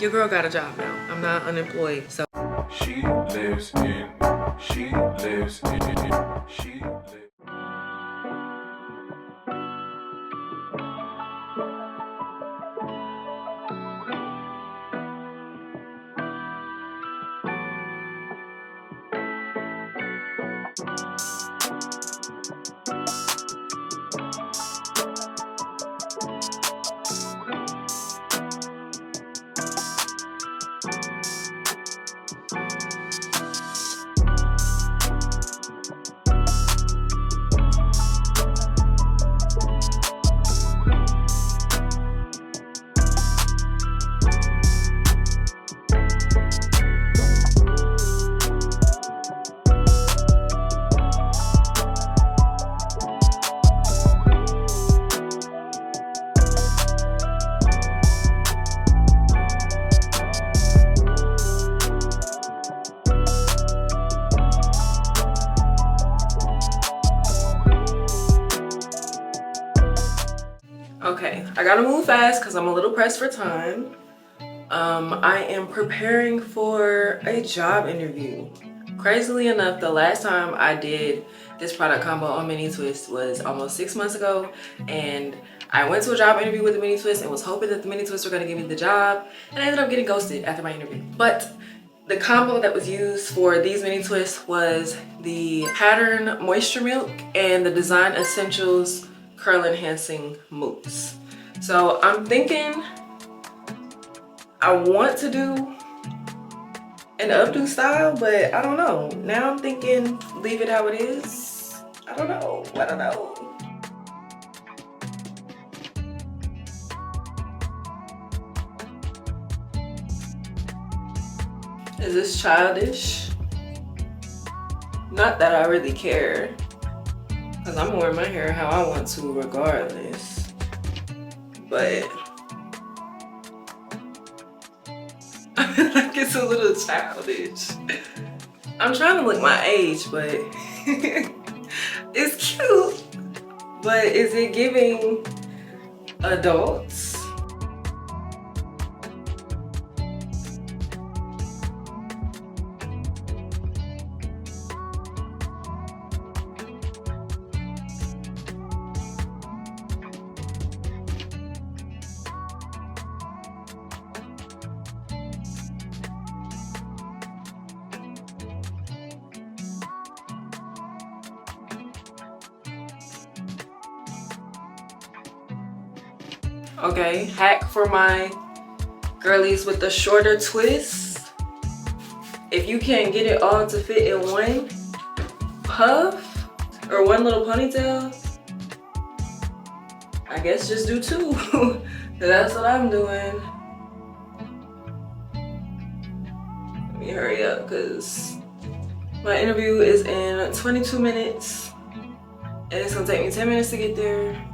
Your girl got a job now. I'm not unemployed, so. She lives in, she lives in, she lives. Okay, I gotta move fast because I'm a little pressed for time. I am preparing for a job interview. Crazily enough, the last time I did this product combo on Mini Twist was almost 6 months ago, and I went to a job interview with the Mini Twist and was hoping that the Mini Twist were gonna give me the job, and I ended up getting ghosted after my interview. But the combo that was used for these Mini Twists was the Pattern Moisture Milk and the Design Essentials Curl Enhancing Mousse. So I'm thinking I want to do an updo style, but I don't know. Now I'm thinking leave it how it is. I don't know. I don't know. Is this childish? Not that I really care, because I'm wearing my hair how I want to regardless. But I feel like it's a little childish. I'm trying to look my age, but it's cute. But is it giving adults? Okay, hack for my girlies with the shorter twists. If you can't get it all to fit in one puff or one little ponytail, I guess just do two. That's what I'm doing. Let me hurry up because my interview is in 22 minutes and it's gonna take me 10 minutes to get there.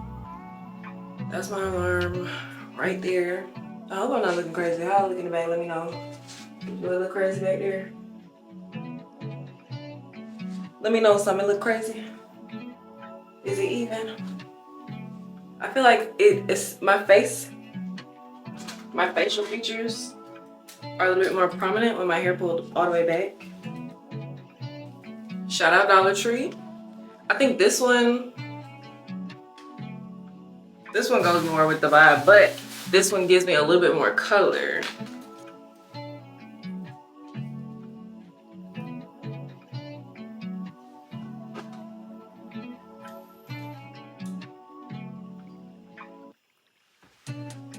That's my alarm right there. I hope I'm not looking crazy. How I look in the back, let me know. Do I look crazy back there? Let me know if something look crazy. Is it even? I feel like it's my face. My facial features are a little bit more prominent when my hair pulled all the way back. Shout out Dollar Tree. I think this one goes more with the vibe, but this one gives me a little bit more color.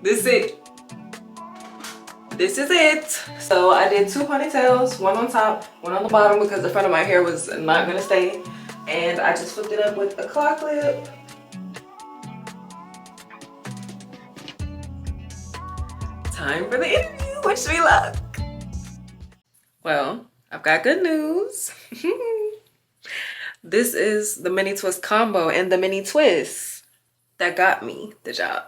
This is it. So I did two ponytails, one on top, one on the bottom because the front of my hair was not gonna stay. And I just flipped it up with a claw clip. Time for the interview. Wish me luck. Well, I've got good news. This is the Mini Twist combo and the Mini Twist that got me the job.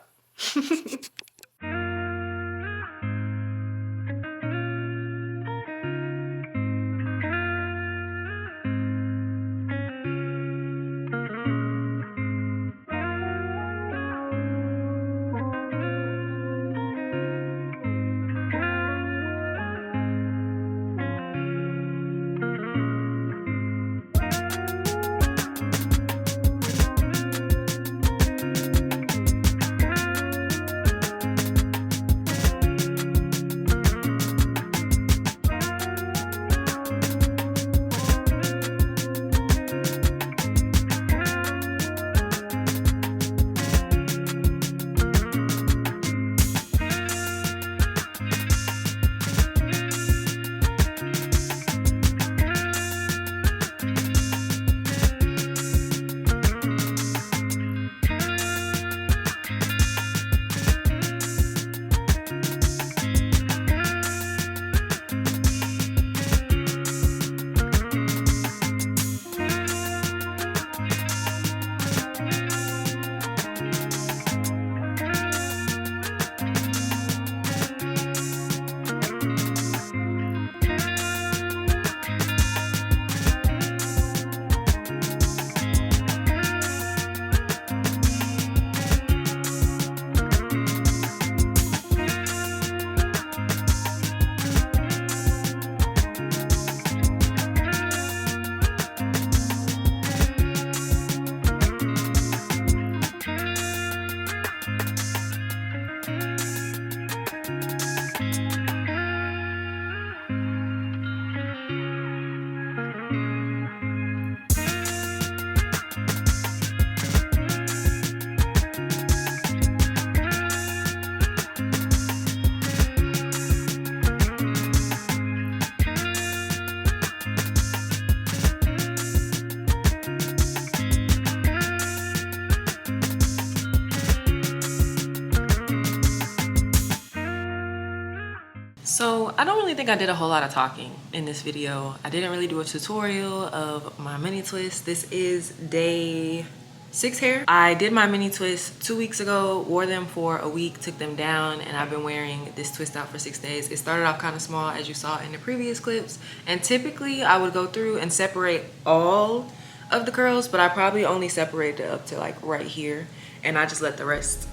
I don't really think I did a whole lot of talking in this video. I didn't really do a tutorial of my mini twist. This is day 6 hair. I did my mini twist 2 weeks ago, wore them for a week, took them down, and I've been wearing this twist out for 6 days. It started off kind of small, as you saw in the previous clips, and typically I would go through and separate all of the curls, but I probably only separated it up to like right here, and I just let the rest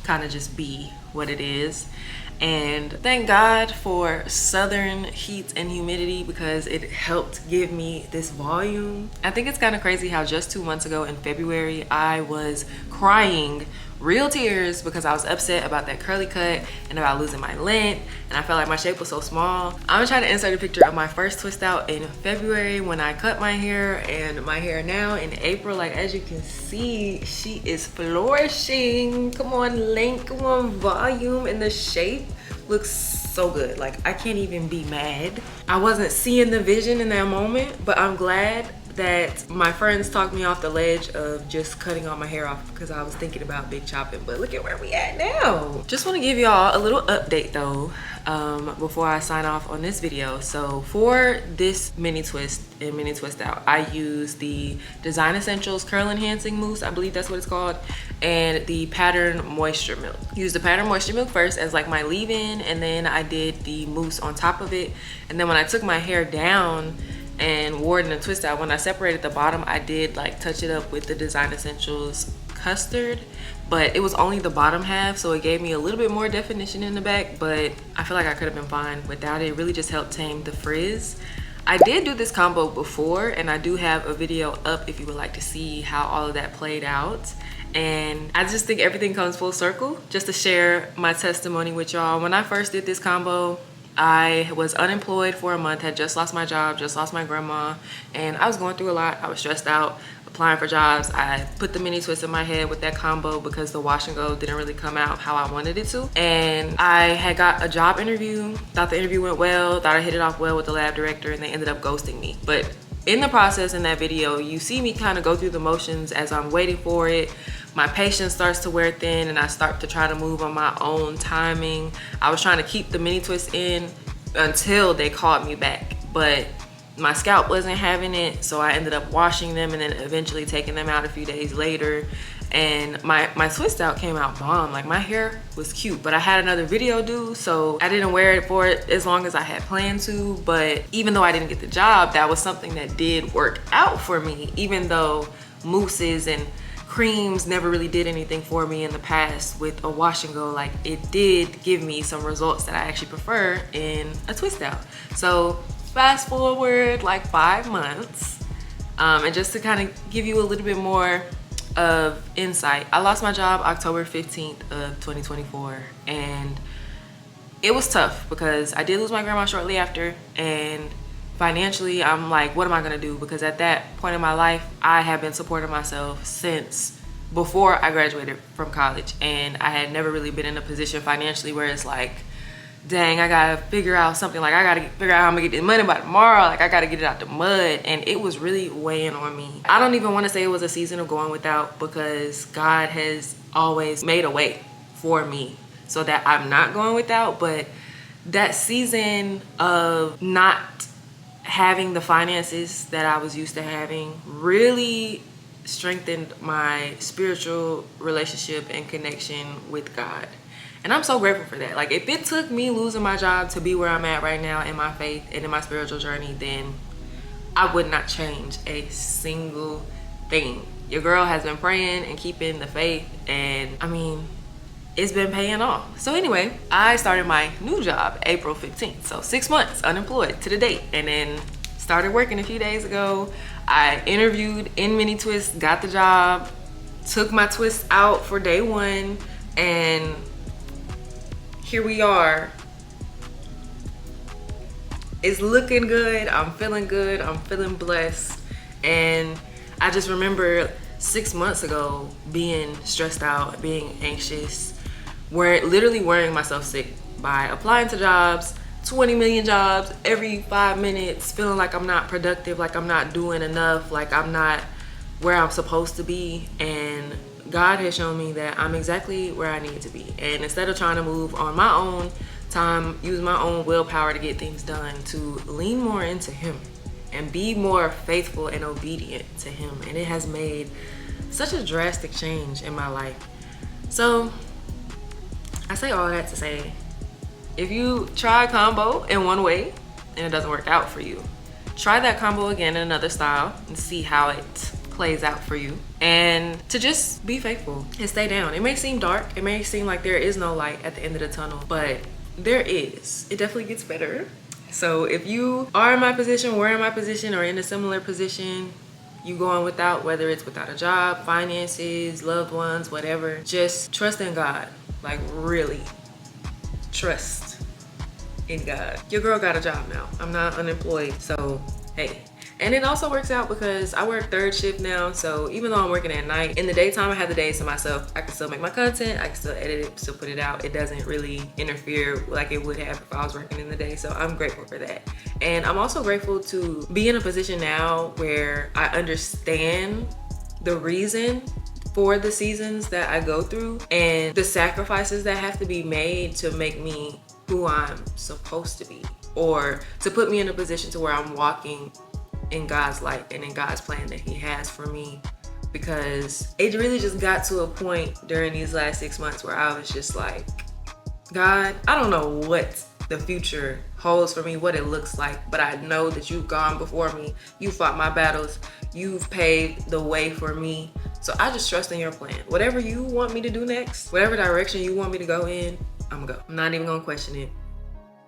kind of just be what it is. And thank God for southern heat and humidity, because it helped give me this volume. I think it's kind of crazy how just 2 months ago in February I was crying real tears because I was upset about that curly cut and about losing my length, and I felt like my shape was so small. I'm gonna try to insert a picture of my first twist out in February when I cut my hair, and my hair now in April. Like, as you can see, she is flourishing. Come on, length, come on, volume, and the shape looks so good. Like, I can't even be mad. I wasn't seeing the vision in that moment, but I'm glad that my friends talked me off the ledge of just cutting all my hair off, because I was thinking about big chopping. But look at where we at now. Just want to give y'all a little update though, before I sign off on this video. So for this mini twist and mini twist out, I use the Design Essentials Curl Enhancing Mousse, I believe that's what it's called, and the Pattern Moisture Milk. Use the Pattern Moisture Milk first as like my leave-in, and then I did the mousse on top of it. And then when I took my hair down and wore it in a twist out, when I separated the bottom, I did like touch it up with the Design Essentials custard, but it was only the bottom half, so it gave me a little bit more definition in the back, but I feel like I could have been fine without it. It really just helped tame the frizz. I did do this combo before, and I do have a video up if you would like to see how all of that played out. And I just think everything comes full circle. Just to share my testimony with y'all, when I first did this combo, I was unemployed for a month, had just lost my job, just lost my grandma, and I was going through a lot. I was stressed out, applying for jobs. I put the mini twist in my head with that combo because the wash and go didn't really come out how I wanted it to. And I had got a job interview, thought the interview went well, thought I hit it off well with the lab director, and they ended up ghosting me. But in the process in that video, you see me kind of go through the motions as I'm waiting for it. My patience starts to wear thin, and I start to try to move on my own timing. I was trying to keep the mini twist in until they called me back, but my scalp wasn't having it, so I ended up washing them and then eventually taking them out a few days later. And my twist out came out bomb. Like, my hair was cute, but I had another video due, so I didn't wear it for it as long as I had planned to. But even though I didn't get the job, that was something that did work out for me, even though mousses and creams never really did anything for me in the past with a wash and go. Like, it did give me some results that I actually prefer in a twist out. So fast forward like 5 months, and just to kind of give you a little bit more of insight, I lost my job October 15th of 2024, and it was tough because I did lose my grandma shortly after, and financially I'm like, what am I gonna do? Because at that point in my life, I had been supporting myself since before I graduated from college, and I had never really been in a position financially where it's like, dang, I gotta figure out something. Like, I gotta figure out how I'm gonna get this money by tomorrow. Like, I gotta get it out the mud. And it was really weighing on me. I don't even want to say it was a season of going without, because God has always made a way for me so that I'm not going without. But that season of not having the finances that I was used to having really strengthened my spiritual relationship and connection with God. And I'm so grateful for that. Like, if it took me losing my job to be where I'm at right now in my faith and in my spiritual journey, then I would not change a single thing. Your girl has been praying and keeping the faith, and I mean, it's been paying off. So anyway, I started my new job April 15th. So 6 months unemployed to the date, and then started working a few days ago. I interviewed in mini twist, got the job, took my twist out for day 1, and here we are. It's looking good. I'm feeling good. I'm feeling blessed. And I just remember 6 months ago being stressed out, being anxious, literally worrying myself sick by applying to jobs, 20 million jobs every 5 minutes, feeling like I'm not productive, like I'm not doing enough, like I'm not where I'm supposed to be. And God has shown me that I'm exactly where I need to be. And instead of trying to move on my own time use my own willpower to get things done, to lean more into him and be more faithful and obedient to him. And it has made such a drastic change in my life. So I say all that to say, if you try a combo in one way and it doesn't work out for you, try that combo again in another style and see how it plays out for you. And to just be faithful and stay down. It may seem dark, it may seem like there is no light at the end of the tunnel, but there is. It definitely gets better. So if you are in my position, we're in my position, or in a similar position, you going without, whether it's without a job, finances, loved ones, whatever, just trust in God. Like, really trust in God. Your girl got a job now. I'm not unemployed, so hey. And it also works out because I work third shift now, so even though I'm working at night, in the daytime I have the days to myself. I can still make my content, I can still edit it, still put it out. It doesn't really interfere like it would have if I was working in the day, so I'm grateful for that. And I'm also grateful to be in a position now where I understand the reason for the seasons that I go through and the sacrifices that have to be made to make me who I'm supposed to be, or to put me in a position to where I'm walking in God's light and in God's plan that he has for me. Because it really just got to a point during these last 6 months where I was just like, God, I don't know what the future holds for me, what it looks like, but I know that you've gone before me. You fought my battles. You've paved the way for me. So I just trust in your plan. Whatever you want me to do next, whatever direction you want me to go in, I'm gonna go. I'm not even gonna question it.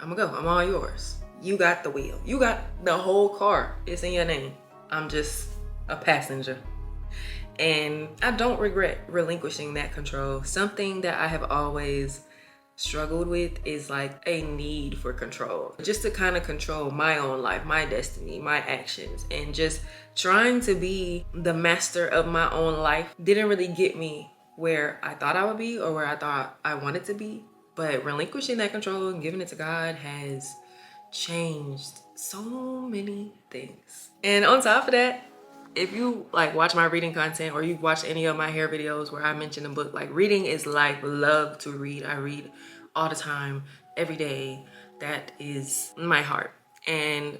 I'm gonna go. I'm all yours. You got the wheel. You got the whole car. It's in your name. I'm just a passenger. And I don't regret relinquishing that control. Something that I have always struggled with is like a need for control. Just to kind of control my own life, my destiny, my actions, and just trying to be the master of my own life didn't really get me where I thought I would be or where I thought I wanted to be. But relinquishing that control and giving it to God has changed so many things. And on top of that, if you like watch my reading content or you've watched any of my hair videos where I mention a book, like reading is life. Love to read. I read all the time, every day. That is my heart. And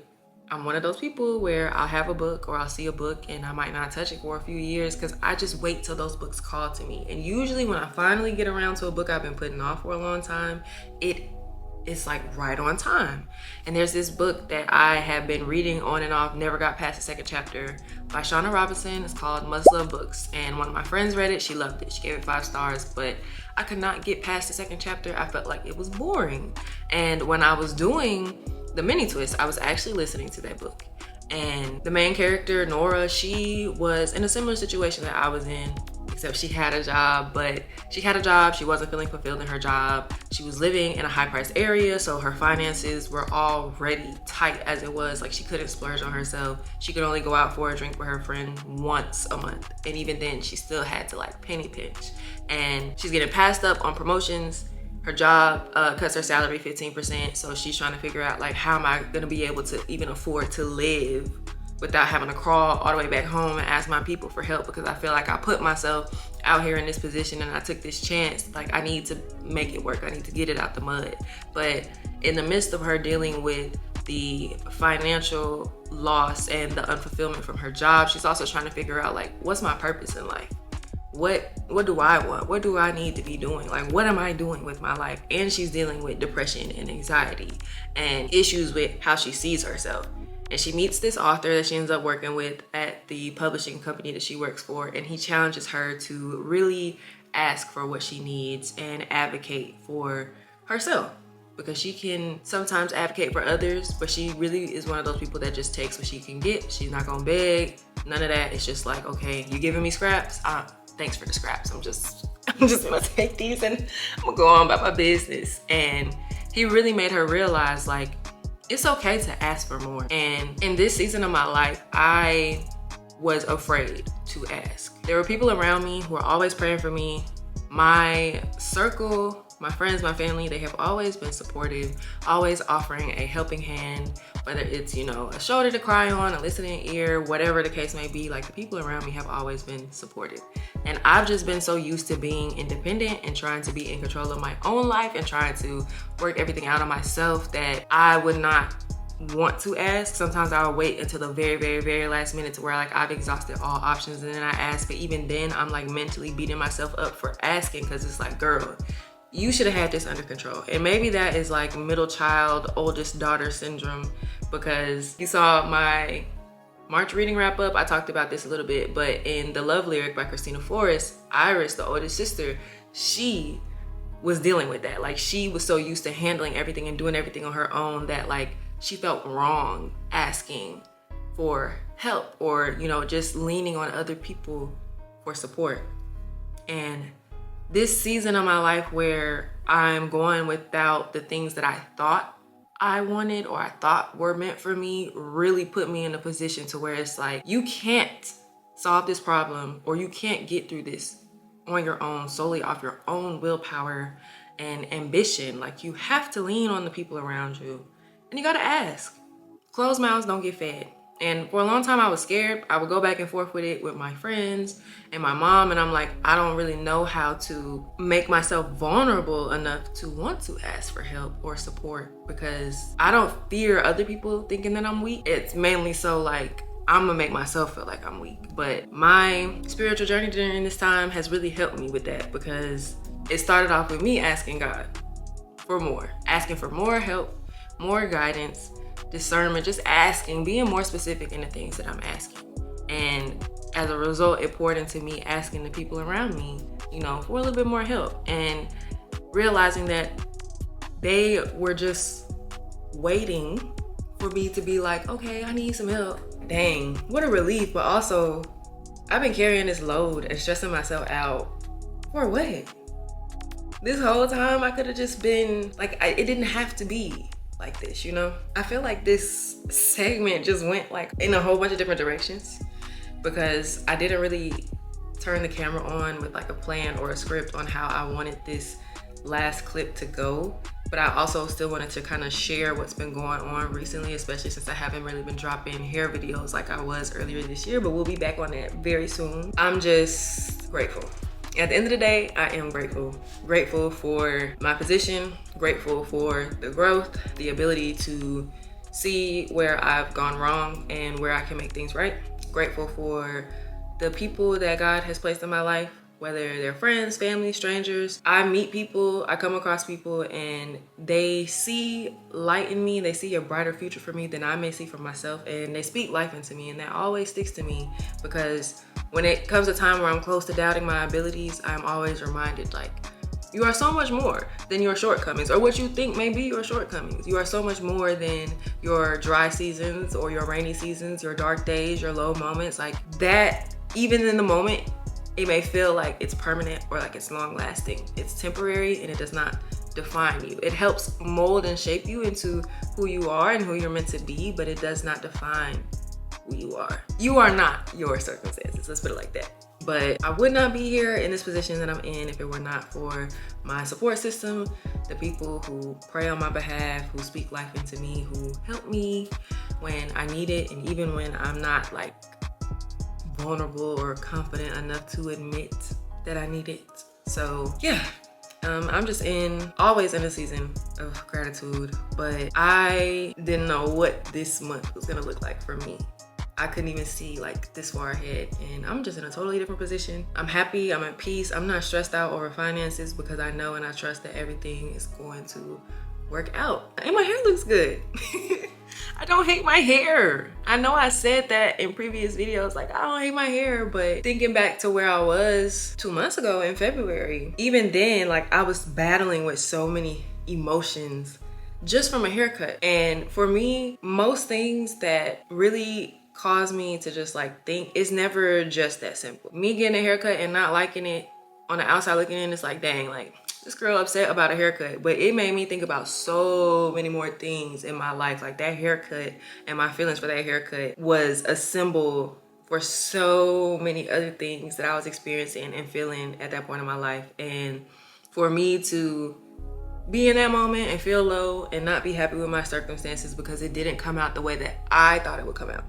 I'm one of those people where I'll have a book or I'll see a book and I might not touch it for a few years because I just wait till those books call to me. And usually when I finally get around to a book I've been putting off for a long time, it's like right on time. And there's this book that I have been reading on and off, never got past the second chapter, by Shauna Robinson. It's called Must Love Books. And one of my friends read it, she loved it. She gave it 5 stars, but I could not get past the second chapter. I felt like it was boring. And when I was doing the mini twist, I was actually listening to that book. And the main character, Nora, she was in a similar situation that I was in, except she had a job, she wasn't feeling fulfilled in her job. She was living in a high-priced area, so her finances were already tight as it was. Like, she couldn't splurge on herself. She could only go out for a drink with her friend once a month. And even then, she still had to like penny pinch. And she's getting passed up on promotions. Her job cuts her salary 15%, so she's trying to figure out like, how am I gonna be able to even afford to live without having to crawl all the way back home and ask my people for help, because I feel like I put myself out here in this position and I took this chance. Like, I need to make it work. I need to get it out the mud. But in the midst of her dealing with the financial loss and the unfulfillment from her job, she's also trying to figure out like, what's my purpose in life? What do I want? What do I need to be doing? Like, what am I doing with my life? And she's dealing with depression and anxiety and issues with how she sees herself. And she meets this author that she ends up working with at the publishing company that she works for, and he challenges her to really ask for what she needs and advocate for herself, because she can sometimes advocate for others, but she really is one of those people that just takes what she can get. She's not gonna beg, none of that. It's just like, okay, you giving me scraps? Thanks for the scraps. I'm just gonna take these and I'm gonna go on about my business. And he really made her realize like, it's okay to ask for more. And in this season of my life, I was afraid to ask. There were people around me who were always praying for me. My circle, my friends, my family, they have always been supportive, always offering a helping hand whether it's, you know, a shoulder to cry on, a listening ear, whatever the case may be. Like, the people around me have always been supportive. And I've just been so used to being independent and trying to be in control of my own life and trying to work everything out on myself that I would not want to ask. Sometimes I'll wait until the very, very, very last minute to where like I've exhausted all options and then I ask. But even then, I'm like mentally beating myself up for asking, because it's like, girl, you should have had this under control. And maybe that is like middle child, oldest daughter syndrome, because you saw my March reading wrap up. I talked about this a little bit, but in the Love Lyric by Christina Forrest, Iris, the oldest sister, she was dealing with that. Like, she was so used to handling everything and doing everything on her own that like she felt wrong asking for help or, you know, just leaning on other people for support. And this season of my life where I'm going without the things that I thought I wanted or I thought were meant for me really put me in a position to where it's like, you can't solve this problem or you can't get through this on your own, solely off your own willpower and ambition. Like, you have to lean on the people around you. And you gotta ask. Closed mouths don't get fed. And for a long time I was scared. I would go back and forth with it with my friends and my mom, and I'm like, I don't really know how to make myself vulnerable enough to want to ask for help or support, because I don't fear other people thinking that I'm weak. It's mainly so like, I'm gonna make myself feel like I'm weak. But my spiritual journey during this time has really helped me with that, because it started off with me asking God for more, asking for more help, more guidance, discernment, just asking, being more specific in the things that I'm asking. And as a result, it poured into me asking the people around me, you know, for a little bit more help, and realizing that they were just waiting for me to be like, okay, I need some help. Dang, what a relief. But also, I've been carrying this load and stressing myself out for what? This whole time I could have just been like, it didn't have to be like this, you know? I feel like this segment just went like in a whole bunch of different directions, because I didn't really turn the camera on with like a plan or a script on how I wanted this last clip to go. But I also still wanted to kind of share what's been going on recently, especially since I haven't really been dropping hair videos like I was earlier this year, but we'll be back on that very soon. I'm just grateful. At the end of the day, I am grateful. Grateful for my position, grateful for the growth, the ability to see where I've gone wrong and where I can make things right. Grateful for the people that God has placed in my life, whether they're friends, family, strangers. I meet people, I come across people, and they see light in me. They see a brighter future for me than I may see for myself, and they speak life into me, and that always sticks to me, because when it comes a time where I'm close to doubting my abilities, I'm always reminded, like, you are so much more than your shortcomings or what you think may be your shortcomings. You are so much more than your dry seasons or your rainy seasons, your dark days, your low moments. Like that, even in the moment, it may feel like it's permanent or like it's long lasting. It's temporary and it does not define you. It helps mold and shape you into who you are and who you're meant to be, but it does not define who you are. You are not your circumstances, let's put it like that. But I would not be here in this position that I'm in if it were not for my support system, the people who pray on my behalf, who speak life into me, who help me when I need it, and even when I'm not like vulnerable or confident enough to admit that I need it. So yeah, I'm just always in a season of gratitude, but I didn't know what this month was gonna look like for me. I couldn't even see like this far ahead, and I'm just in a totally different position. I'm happy, I'm at peace. I'm not stressed out over finances because I know and I trust that everything is going to work out. And my hair looks good. I don't hate my hair. I know I said that in previous videos, like I don't hate my hair, but thinking back to where I was 2 months ago in February, even then, like I was battling with so many emotions just from a haircut. And for me, most things that really cause me to just like think, it's never just that simple. Me getting a haircut and not liking it on the outside looking in, it's like, dang, like this girl upset about a haircut. But it made me think about so many more things in my life. Like that haircut and my feelings for that haircut was a symbol for so many other things that I was experiencing and feeling at that point in my life. And for me to be in that moment and feel low and not be happy with my circumstances because it didn't come out the way that I thought it would come out.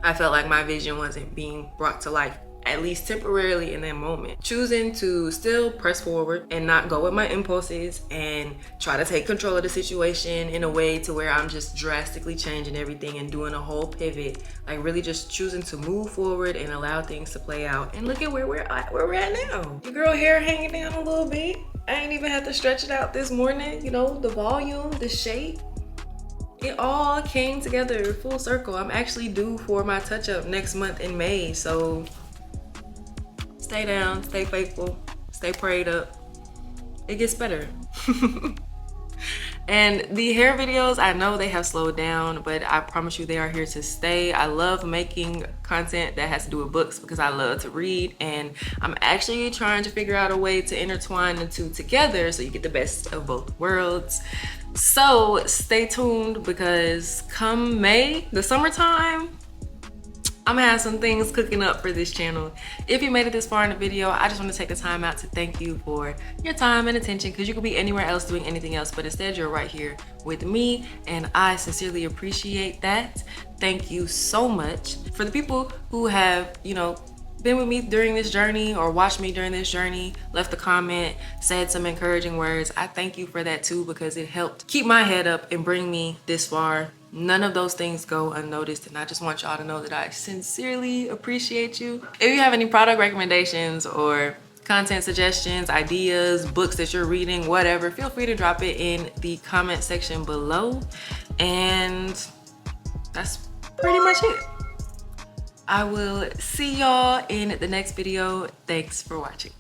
I felt like my vision wasn't being brought to life, at least temporarily in that moment. Choosing to still press forward and not go with my impulses and try to take control of the situation in a way to where I'm just drastically changing everything and doing a whole pivot. Like really just choosing to move forward and allow things to play out. And look at where we're at now. Your girl hair hanging down a little bit. I ain't even had to stretch it out this morning. You know, the volume, the shape. It all came together full circle. I'm actually due for my touch-up next month in May, so stay down, stay faithful, stay prayed up. It gets better. And the hair videos, I know they have slowed down, but I promise you they are here to stay. I love making content that has to do with books because I love to read, and I'm actually trying to figure out a way to intertwine the two together so you get the best of both worlds. So stay tuned because come May, the summertime, I'm gonna have some things cooking up for this channel. If you made it this far in the video, I just want to take the time out to thank you for your time and attention, because you could be anywhere else doing anything else, but instead you're right here with me, and I sincerely appreciate that. Thank you so much. For the people who have, you know, been with me during this journey or watched me during this journey, left a comment, said some encouraging words, I thank you for that too, because it helped keep my head up and bring me this far. None of those things go unnoticed, and I just want y'all to know that I sincerely appreciate you. If you have any product recommendations or content suggestions, ideas, books that you're reading, whatever, feel free to drop it in the comment section below. And that's pretty much it. I will see y'all in the next video. Thanks for watching.